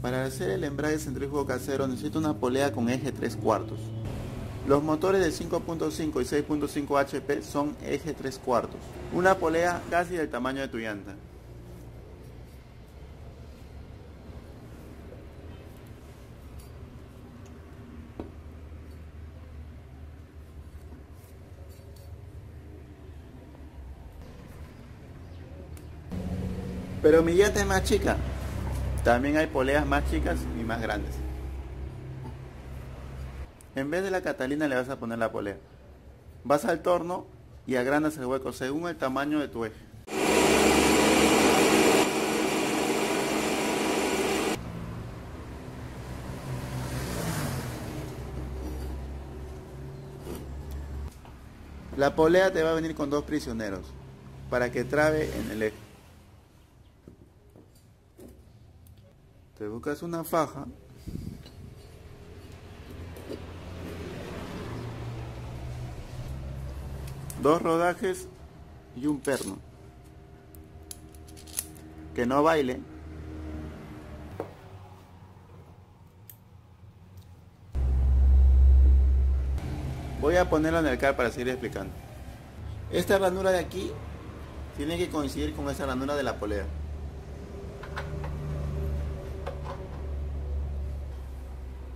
Para hacer el embrague centrífugo casero necesito una polea con eje 3/4. Los motores de 5.5 y 6.5 HP son eje 3/4. Una polea casi del tamaño de tu llanta. Pero mi llanta es más chica. También hay poleas más chicas y más grandes. En vez de la Catalina le vas a poner la polea. Vas al torno y agrandas el hueco según el tamaño de tu eje. La polea te va a venir con 2 prisioneros para que trabe en el eje. Te buscas una faja . Dos rodajes y un perno. Que no baile. Voy a ponerlo en el car para seguir explicando. Esta ranura de aquí tiene que coincidir con esa ranura de la polea.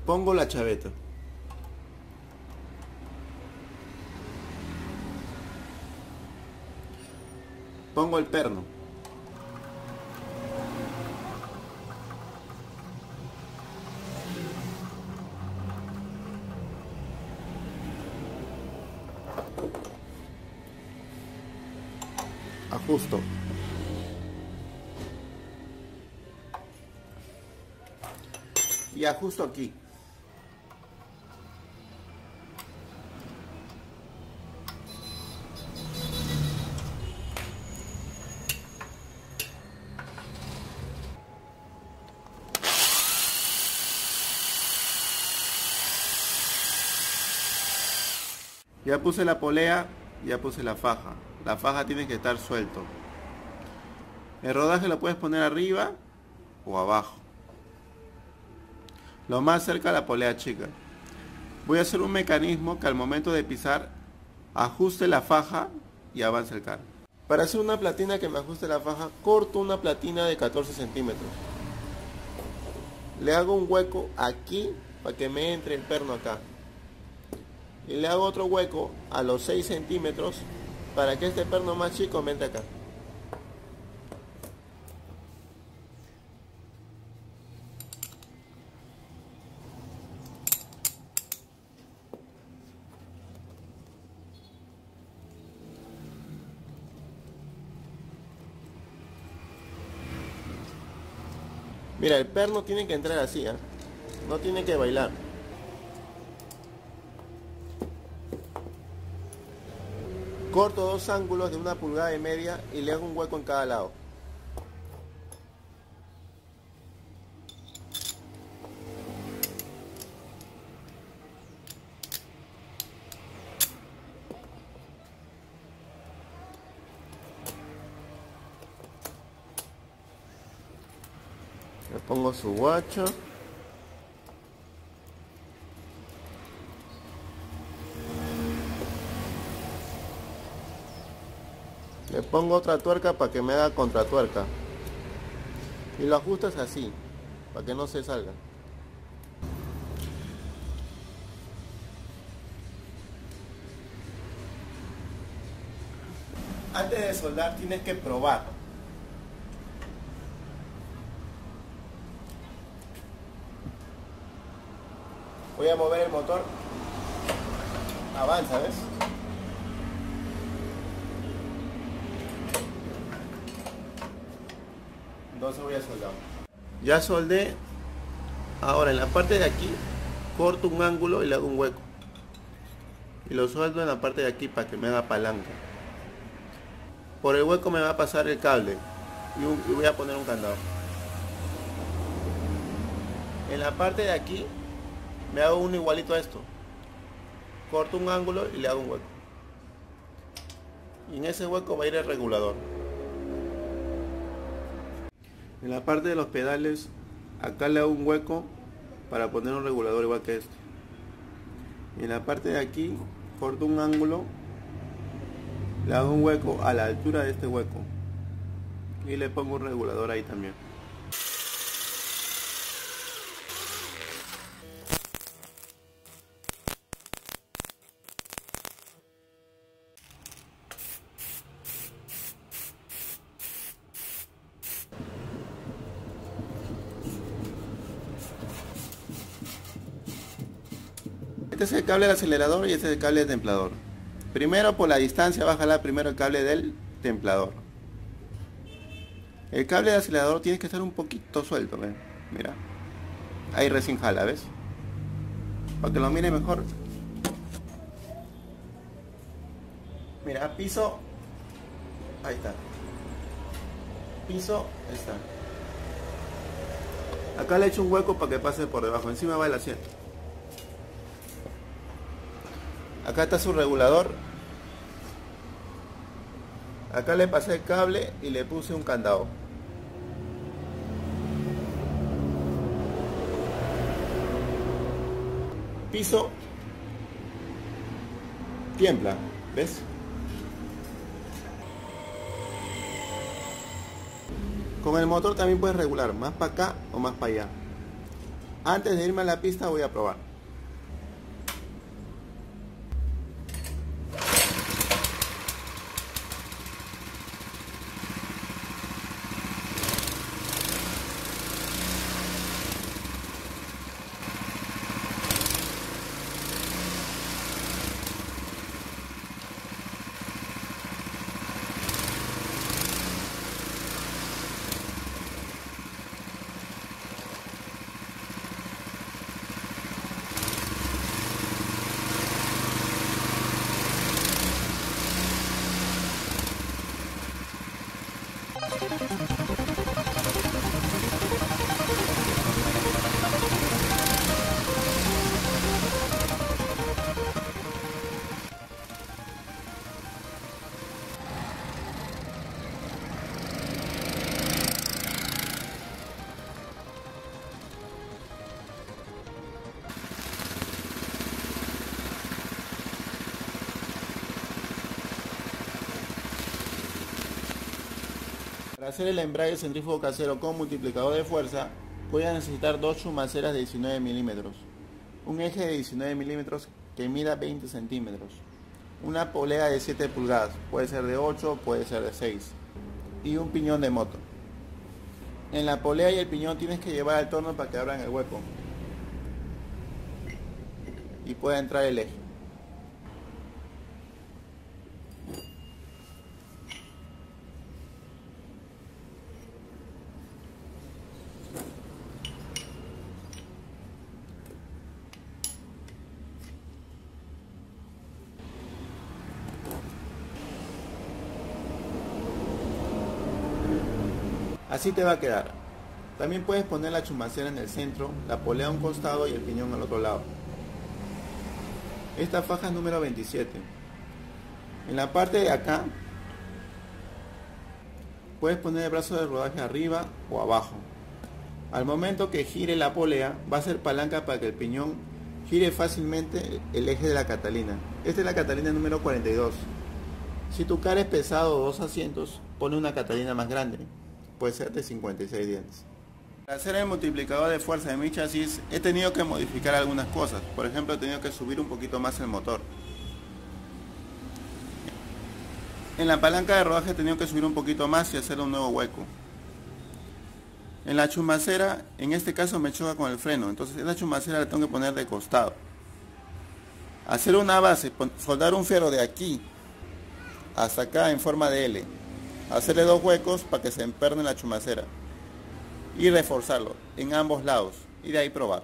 Pongo la chaveta. Pongo el perno. Ajusto. Y ajusto aquí. Ya puse la polea, ya puse la faja. La faja tiene que estar suelto. El rodaje lo puedes poner arriba o abajo. Lo más cerca a la polea chica. Voy a hacer un mecanismo que al momento de pisar ajuste la faja y avance el carro. Para hacer una platina que me ajuste la faja, corto una platina de 14 centímetros. Le hago un hueco aquí para que me entre el perno acá. Y le hago otro hueco a los 6 centímetros para que este perno más chico me entre acá. Mira, el perno tiene que entrar así, ¿eh? No tiene que bailar. Corto 2 ángulos de 1,5 pulgadas y le hago un hueco en cada lado. Le pongo su guacho. Le pongo otra tuerca para que me haga contratuerca. Y lo ajustas así, para que no se salga. Antes de soldar tienes que probar. Voy a mover el motor. Avanza, ¿ves? Entonces voy a soldar. Ya soldé. Ahora en la parte de aquí corto un ángulo y le hago un hueco. Y lo sueldo en la parte de aquí para que me haga palanca. Por el hueco me va a pasar el cable y voy a poner un candado. En la parte de aquí me hago uno igualito a esto. Corto un ángulo y le hago un hueco. Y en ese hueco va a ir el regulador. En la parte de los pedales acá le hago un hueco para poner un regulador igual que este. Y en la parte de aquí corto un ángulo, le hago un hueco a la altura de este hueco y le pongo un regulador ahí también. Este es el cable del acelerador y este es el cable del templador. Primero, por la distancia, va a jalar primero el cable del templador. El cable del acelerador tiene que estar un poquito suelto, ¿ven? Mira. Ahí recién jala, ¿ves? Para que lo mire mejor. Mira, piso. Ahí está. Piso, ahí está. Acá le he hecho un hueco para que pase por debajo. Encima va el asiento. Acá está su regulador. Acá le pasé el cable y le puse un candado. Piso. Tiembla, ¿ves? Con el motor también puedes regular más para acá o más para allá. Antes de irme a la pista voy a probar. Para hacer el embrague centrífugo casero con multiplicador de fuerza, voy a necesitar dos chumaceras de 19 milímetros, un eje de 19 milímetros que mida 20 centímetros, una polea de 7 pulgadas, puede ser de 8, puede ser de 6, y un piñón de moto. En la polea y el piñón tienes que llevar al torno para que abran el hueco y pueda entrar el eje. Así te va a quedar. También puedes poner la chumacera en el centro, la polea a un costado y el piñón al otro lado. Esta faja es número 27. En la parte de acá puedes poner el brazo de rodaje arriba o abajo. Al momento que gire la polea va a ser palanca para que el piñón gire fácilmente el eje de la Catalina. Esta es la Catalina número 42. Si tu car es pesado o 2 asientos, pone una Catalina más grande. Puede ser de 56 dientes. Para hacer el multiplicador de fuerza de mi chasis he tenido que modificar algunas cosas. Por ejemplo, he tenido que subir un poquito más el motor. En la palanca de rodaje he tenido que subir un poquito más y hacer un nuevo hueco. En la chumacera, en este caso me choca con el freno, entonces esta chumacera la tengo que poner de costado. Hacer una base, soldar un fierro de aquí hasta acá en forma de L. Hacerle dos huecos para que se emperne la chumacera y reforzarlo en ambos lados y de ahí probar.